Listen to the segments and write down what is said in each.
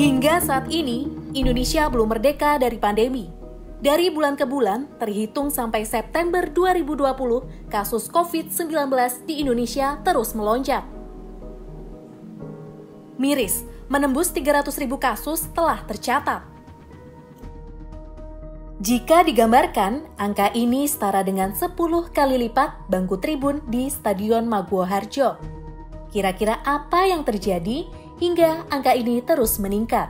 Hingga saat ini, Indonesia belum merdeka dari pandemi. Dari bulan ke bulan, terhitung sampai September 2020, kasus COVID-19 di Indonesia terus melonjak. Miris, menembus 300.000 kasus telah tercatat. Jika digambarkan, angka ini setara dengan 10 kali lipat bangku tribun di Stadion Maguwo Harjo. Kira-kira apa yang terjadi hingga angka ini terus meningkat?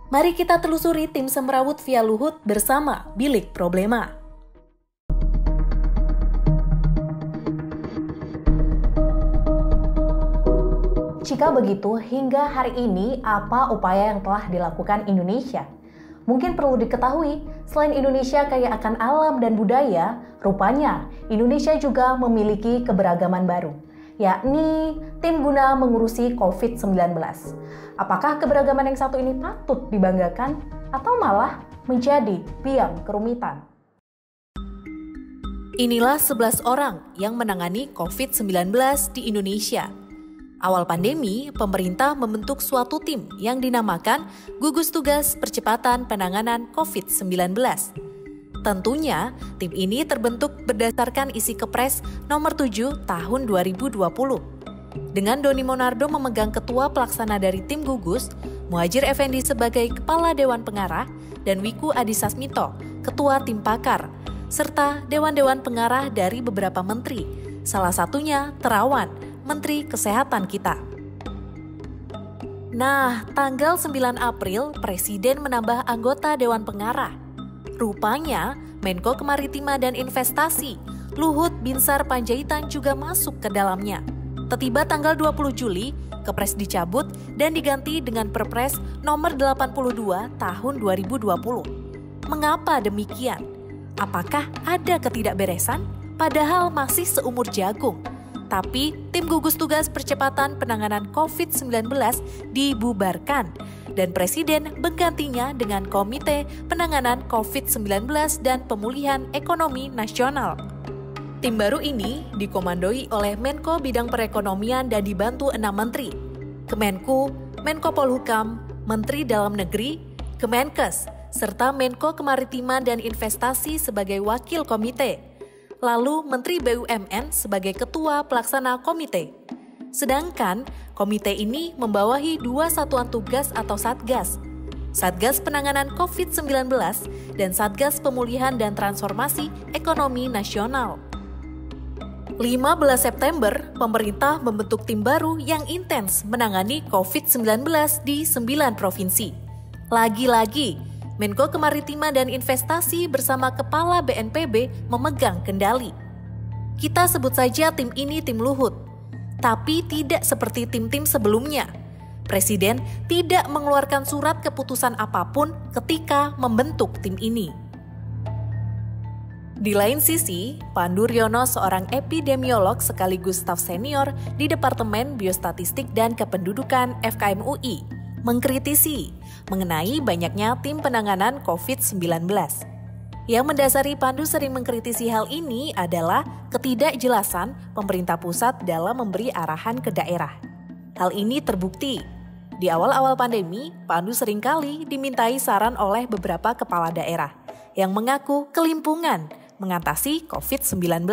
Mari kita telusuri tim semrawut via Luhut bersama Bilik Problema. Jika begitu, hingga hari ini apa upaya yang telah dilakukan Indonesia? Mungkin perlu diketahui, selain Indonesia kaya akan alam dan budaya, rupanya Indonesia juga memiliki keberagaman baru, yakni tim guna mengurusi COVID-19. Apakah keberagaman yang satu ini patut dibanggakan atau malah menjadi biang kerumitan? Inilah 11 orang yang menangani COVID-19 di Indonesia. Awal pandemi, pemerintah membentuk suatu tim yang dinamakan Gugus Tugas Percepatan Penanganan COVID-19. Tentunya, tim ini terbentuk berdasarkan isi Kepres nomor 7 tahun 2020. Dengan Doni Monardo memegang ketua pelaksana dari tim gugus, Muhadjir Effendi sebagai Kepala Dewan Pengarah, dan Wiku Adhisa Smito, Ketua Tim Pakar, serta Dewan-Dewan Pengarah dari beberapa menteri, salah satunya Terawan, Menteri Kesehatan kita. Nah, tanggal 9 April, Presiden menambah anggota Dewan Pengarah. Rupanya, Menko Kemaritiman dan Investasi, Luhut Binsar Panjaitan juga masuk ke dalamnya. Tiba tanggal 20 Juli, Kepres dicabut dan diganti dengan Perpres nomor 82 tahun 2020. Mengapa demikian? Apakah ada ketidakberesan? Padahal masih seumur jagung. Tapi tim gugus tugas percepatan penanganan COVID-19 dibubarkan dan Presiden menggantinya dengan Komite Penanganan COVID-19 dan Pemulihan Ekonomi Nasional. Tim baru ini dikomandoi oleh Menko Bidang Perekonomian dan dibantu 6 menteri, Kemenku, Menko Polhukam, Menteri Dalam Negeri, Kemenkes, serta Menko Kemaritiman dan Investasi sebagai wakil komite. Lalu Menteri BUMN sebagai ketua pelaksana komite. Sedangkan komite ini membawahi 2 satuan tugas atau Satgas, Satgas Penanganan COVID-19 dan Satgas Pemulihan dan Transformasi Ekonomi Nasional. 15 September, pemerintah membentuk tim baru yang intens menangani COVID-19 di 9 provinsi. Lagi-lagi, Menko Kemaritiman dan Investasi bersama Kepala BNPB memegang kendali. Kita sebut saja tim ini tim Luhut, tapi tidak seperti tim-tim sebelumnya. Presiden tidak mengeluarkan surat keputusan apapun ketika membentuk tim ini. Di lain sisi, Pandu Riono, seorang epidemiolog sekaligus staf senior di Departemen Biostatistik dan Kependudukan FKM UI, mengkritisi mengenai banyaknya tim penanganan COVID-19. Yang mendasari Pandu sering mengkritisi hal ini adalah ketidakjelasan pemerintah pusat dalam memberi arahan ke daerah. Hal ini terbukti. Di awal-awal pandemi, Pandu seringkali dimintai saran oleh beberapa kepala daerah yang mengaku kelimpungan mengatasi COVID-19.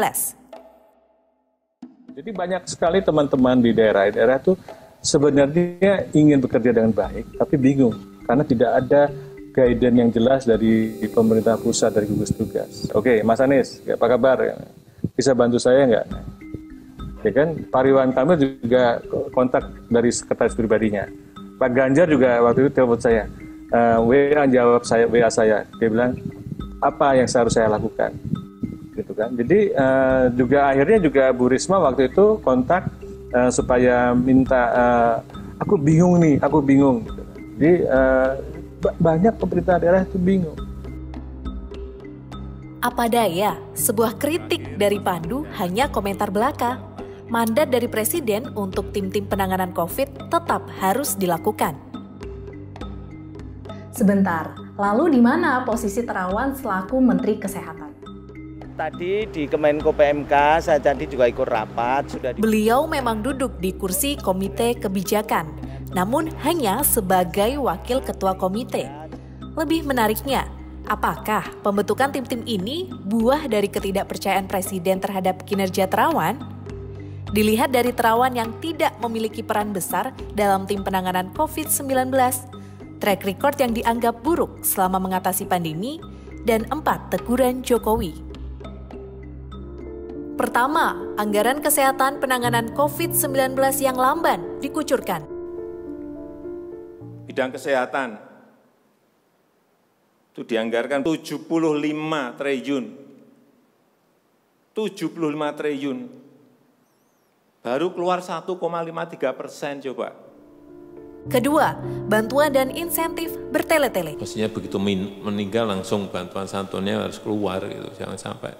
Jadi banyak sekali teman-teman di daerah-daerah itu sebenarnya ingin bekerja dengan baik, tapi bingung karena tidak ada guidance yang jelas dari pemerintah pusat, dari gugus tugas. Oke, Mas Anies, apa kabar? Bisa bantu saya nggak? Ya kan, Pak Ridwan Kamil juga kontak dari sekretaris pribadinya. Pak Ganjar juga waktu itu telepon saya, WA saya. Dia bilang, apa yang harus saya lakukan? Gitu kan. Jadi juga akhirnya juga Bu Risma waktu itu kontak supaya minta, aku bingung. Gitu. Jadi banyak pemerintah daerah itu bingung. Apa daya, sebuah kritik dari Pandu hanya komentar belaka. Mandat dari Presiden untuk tim-tim penanganan COVID tetap harus dilakukan. Sebentar, lalu di mana posisi Terawan selaku Menteri Kesehatan? Tadi di Kemenko PMK, saya tadi juga ikut rapat. Beliau memang duduk di kursi Komite Kebijakan, namun hanya sebagai wakil ketua komite. Lebih menariknya, apakah pembentukan tim-tim ini buah dari ketidakpercayaan Presiden terhadap kinerja Terawan? Dilihat dari Terawan yang tidak memiliki peran besar dalam tim penanganan COVID-19, track record yang dianggap buruk selama mengatasi pandemi, dan 4 teguran Jokowi. Pertama, anggaran kesehatan penanganan COVID-19 yang lamban dikucurkan. Bidang kesehatan itu dianggarkan 75 triliun. 75 triliun. Baru keluar 1,53% coba. Kedua, bantuan dan insentif bertele-tele. Mestinya begitu meninggal langsung bantuan santunnya harus keluar gitu, jangan sampai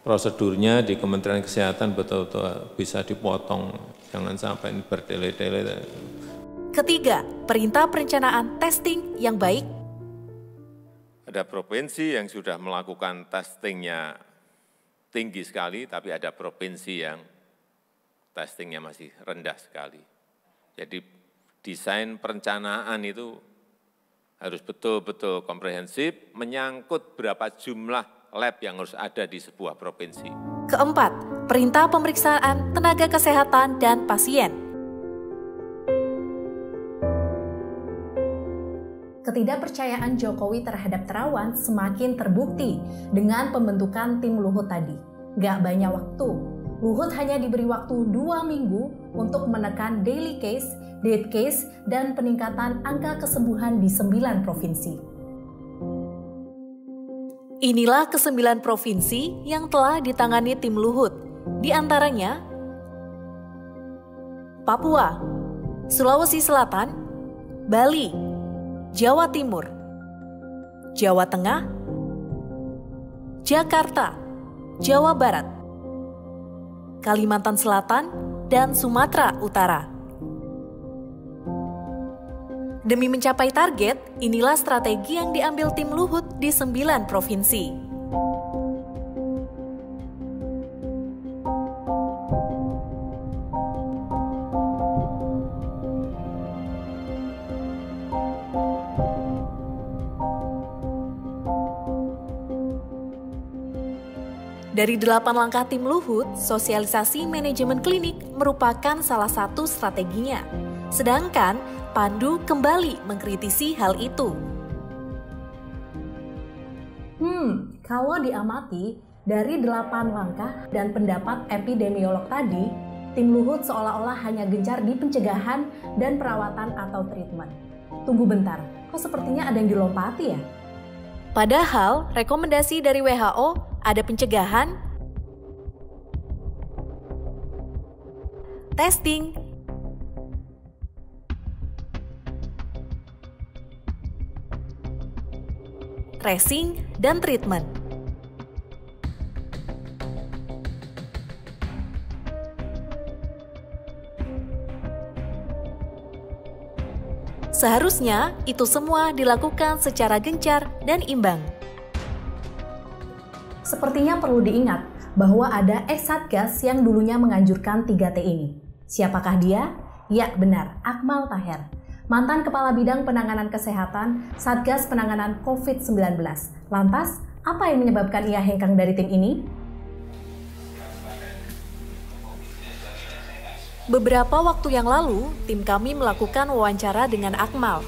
prosedurnya di Kementerian Kesehatan betul-betul bisa dipotong, jangan sampai ini bertele-tele. Ketiga, perintah perencanaan testing yang baik. Ada provinsi yang sudah melakukan testingnya tinggi sekali, tapi ada provinsi yang testingnya masih rendah sekali. Jadi desain perencanaan itu harus betul-betul komprehensif, menyangkut berapa jumlah lab yang harus ada di sebuah provinsi. Keempat, perintah pemeriksaan tenaga kesehatan dan pasien. Ketidakpercayaan Jokowi terhadap Terawan semakin terbukti dengan pembentukan tim Luhut tadi. Gak banyak waktu, Luhut hanya diberi waktu 2 minggu untuk menekan daily case, death case, dan peningkatan angka kesembuhan di 9 provinsi. Inilah ke-9 provinsi yang telah ditangani tim Luhut, di antaranya Papua, Sulawesi Selatan, Bali, Jawa Timur, Jawa Tengah, Jakarta, Jawa Barat, Kalimantan Selatan, dan Sumatera Utara. Demi mencapai target, inilah strategi yang diambil tim Luhut di 9 provinsi. Dari 8 langkah tim Luhut, sosialisasi manajemen klinik merupakan salah satu strateginya. Sedangkan Pandu kembali mengkritisi hal itu. Kalau diamati, dari 8 langkah dan pendapat epidemiolog tadi, tim Luhut seolah-olah hanya gencar di pencegahan dan perawatan atau treatment. Tunggu bentar, kok sepertinya ada yang dilompati ya? Padahal, rekomendasi dari WHO ada pencegahan, testing, tracing, dan treatment. Seharusnya itu semua dilakukan secara gencar dan imbang. Sepertinya perlu diingat bahwa ada ex-Satgas yang dulunya menganjurkan 3T ini. Siapakah dia? Ya benar, Akmal Taher, mantan Kepala Bidang Penanganan Kesehatan Satgas Penanganan COVID-19. Lantas, apa yang menyebabkan ia hengkang dari tim ini? Beberapa waktu yang lalu, tim kami melakukan wawancara dengan Akmal.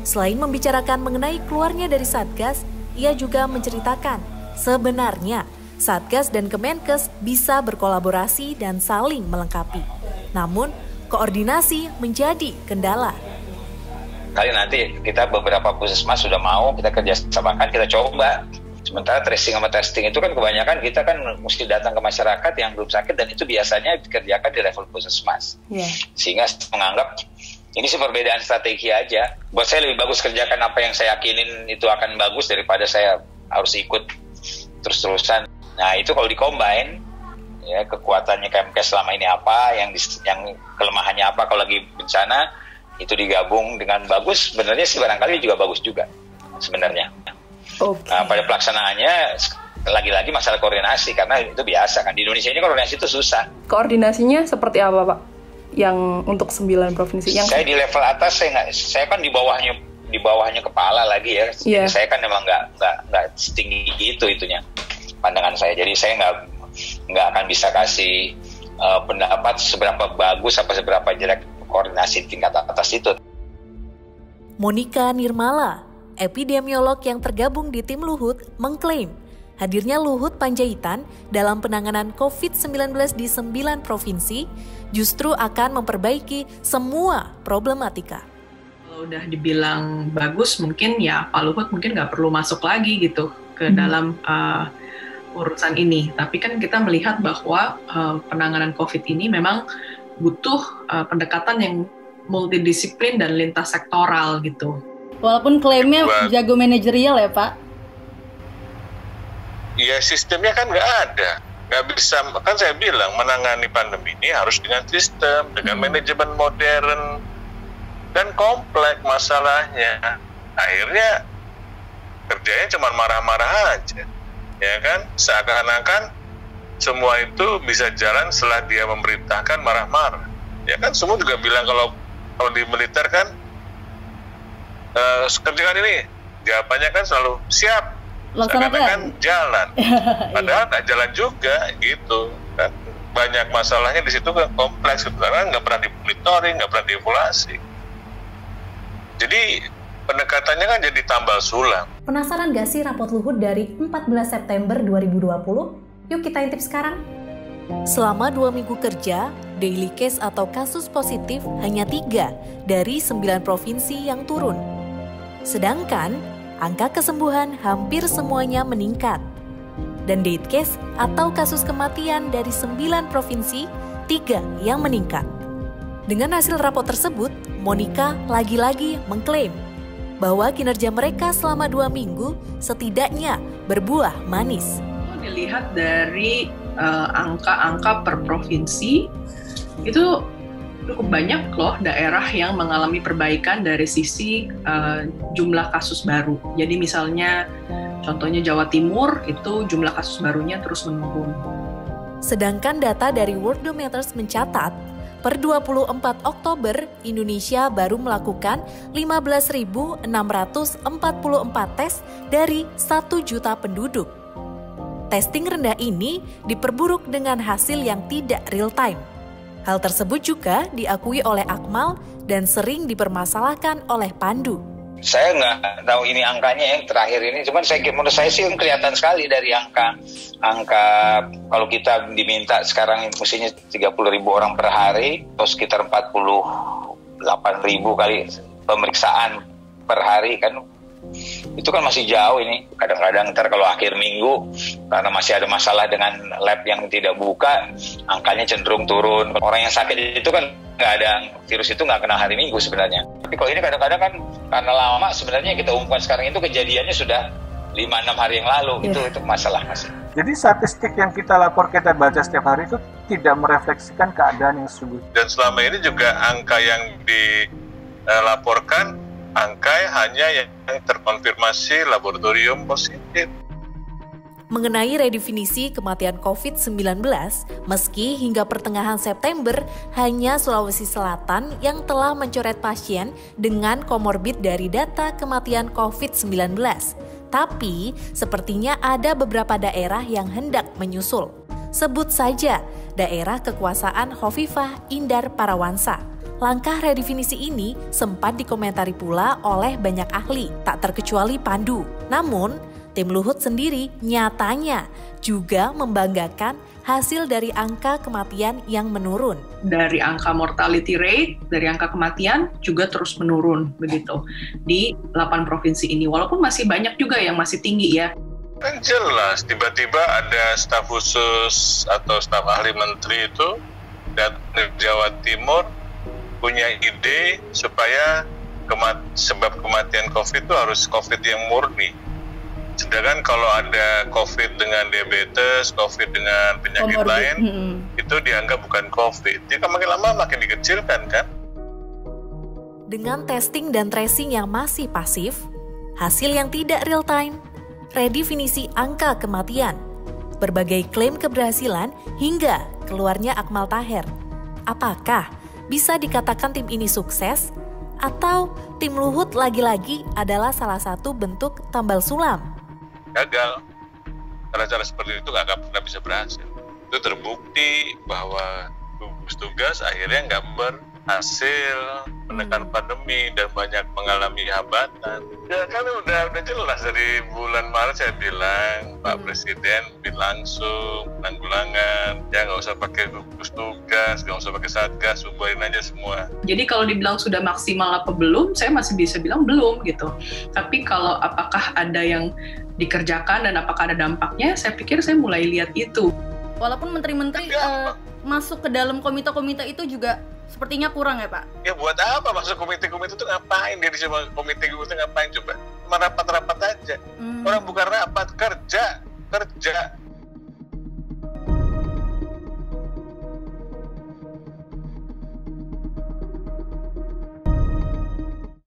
Selain membicarakan mengenai keluarnya dari Satgas, ia juga menceritakan sebenarnya Satgas dan Kemenkes bisa berkolaborasi dan saling melengkapi. Namun, koordinasi menjadi kendala. Kali nanti kita beberapa puskesmas sudah mau kita kerjasamakan, kita coba. Sementara tracing sama testing itu kan kebanyakan kita kan mesti datang ke masyarakat yang belum sakit dan itu biasanya dikerjakan di level puskesmas. Sehingga menganggap ini sih perbedaan strategi aja. Buat saya lebih bagus kerjakan apa yang saya yakinin itu akan bagus daripada saya harus ikut terus-terusan. Nah itu kalau di-combine, ya kekuatannya Kemkes selama ini apa, yang kelemahannya apa kalau lagi bencana, itu digabung dengan bagus, sebenarnya sih barangkali juga bagus juga sebenarnya. Okay. Nah, pada pelaksanaannya lagi-lagi masalah koordinasi karena itu biasa kan di Indonesia ini koordinasi itu susah. Koordinasinya seperti apa Pak? yang untuk 9 provinsi? Yang saya di level atas, saya kan di bawahnya kepala lagi ya. Yeah. Saya kan memang nggak setinggi itu itunya pandangan saya. Jadi saya nggak akan bisa kasih pendapat seberapa bagus apa seberapa jelek koordinasi tingkat atas itu. Monica Nirmala, epidemiolog yang tergabung di tim Luhut, mengklaim hadirnya Luhut Panjaitan dalam penanganan COVID-19 di 9 provinsi justru akan memperbaiki semua problematika. Kalau udah dibilang bagus, mungkin ya Pak Luhut mungkin nggak perlu masuk lagi gitu ke dalam urusan ini. Tapi kan kita melihat bahwa penanganan COVID ini memang butuh pendekatan yang multidisiplin dan lintas sektoral gitu. Walaupun klaimnya jago manajerial ya Pak? Ya sistemnya kan nggak ada. Nggak bisa, kan saya bilang menangani pandemi ini harus dengan sistem, dengan manajemen modern, dan kompleks masalahnya. Akhirnya kerjanya cuma marah-marah aja. Ya kan? Seakan-akan semua itu bisa jalan setelah dia memerintahkan marah-marah. Ya kan semua juga bilang kalau di militer kan kerjakan ini, jawabannya kan selalu siap, laksanakan kan jalan, padahal nggak jalan juga gitu kan. Banyak masalahnya di situ kan kompleks karena nggak pernah dimonitoring, nggak pernah dievaluasi. Jadi pendekatannya kan jadi tambal sulam. Penasaran gak sih rapot Luhut dari 14 September 2020? Yuk kita intip sekarang. Selama 2 minggu kerja, daily case atau kasus positif hanya 3 dari 9 provinsi yang turun. Sedangkan angka kesembuhan hampir semuanya meningkat. Dan death case atau kasus kematian dari 9 provinsi, 3 yang meningkat. Dengan hasil rapot tersebut, Monica lagi-lagi mengklaim bahwa kinerja mereka selama 2 minggu setidaknya berbuah manis. Dilihat dari angka-angka per provinsi, itu cukup banyak loh daerah yang mengalami perbaikan dari sisi jumlah kasus baru. Jadi misalnya contohnya Jawa Timur itu jumlah kasus barunya terus menurun. Sedangkan data dari Worldometers mencatat per 24 Oktober Indonesia baru melakukan 15.644 tes dari 1 juta penduduk. Testing rendah ini diperburuk dengan hasil yang tidak real time. Hal tersebut juga diakui oleh Akmal dan sering dipermasalahkan oleh Pandu. Saya nggak tahu ini angkanya yang terakhir ini, cuman menurut saya sih kelihatan sekali dari angka kalau kita diminta sekarang mestinya 30.000 orang per hari atau sekitar 48.000 kali pemeriksaan per hari kan. Itu kan masih jauh ini. Kadang-kadang ntar kalau akhir minggu karena masih ada masalah dengan lab yang tidak buka, angkanya cenderung turun. Orang yang sakit itu kan nggak ada, virus itu nggak kena hari Minggu sebenarnya. Tapi kalau ini kadang-kadang kan karena lama sebenarnya kita umumkan sekarang itu kejadiannya sudah 5-6 hari yang lalu. Itu masalah masih. Jadi statistik yang kita kita baca setiap hari itu tidak merefleksikan keadaan yang sesungguhnya. Dan selama ini juga angka yang dilaporkan angka hanya yang terkonfirmasi laboratorium positif. Mengenai redefinisi kematian COVID-19, meski hingga pertengahan September hanya Sulawesi Selatan yang telah mencoret pasien dengan komorbid dari data kematian COVID-19. Tapi sepertinya ada beberapa daerah yang hendak menyusul. Sebut saja daerah kekuasaan Hovifah Indar Parawansa. Langkah redefinisi ini sempat dikomentari pula oleh banyak ahli, tak terkecuali Pandu. Namun, tim Luhut sendiri nyatanya juga membanggakan hasil dari angka kematian yang menurun. Dari angka mortality rate, dari angka kematian juga terus menurun begitu di 8 provinsi ini. Walaupun masih banyak juga yang masih tinggi ya. Kan jelas, tiba-tiba ada staf khusus atau staf ahli menteri itu dari Jawa Timur punya ide supaya sebab kematian COVID itu harus COVID yang murni. Sedangkan kalau ada COVID dengan diabetes, COVID dengan penyakit lain, itu dianggap bukan COVID. Dia kan makin lama makin dikecilkan kan? Dengan testing dan tracing yang masih pasif, hasil yang tidak real time, redefinisi angka kematian, berbagai klaim keberhasilan hingga keluarnya Akmal Taher. Apakah bisa dikatakan tim ini sukses, atau tim Luhut lagi-lagi adalah salah satu bentuk tambal sulam? Gagal. Cara-cara seperti itu nggak akan pernah bisa berhasil. Itu terbukti bahwa gugus tugas akhirnya nggak berhasil menekan pandemi dan banyak mengalami hambatan. Ya kan udah jelas dari bulan Maret saya bilang, Pak Presiden langsung penanggulangan, ya nggak usah pakai gugus tugas, nggak usah pakai satgas, bubarin aja semua. Jadi kalau dibilang sudah maksimal apa belum, saya masih bisa bilang belum gitu. Tapi kalau apakah ada yang dikerjakan dan apakah ada dampaknya, saya pikir saya mulai lihat itu. Walaupun menteri-menteri masuk ke dalam komite-komite itu juga sepertinya kurang ya Pak? Ya buat apa masuk komite-komite itu ngapain? Dia di komite itu ngapain coba? Cuma rapat-rapat aja. Orang bukan rapat, kerja.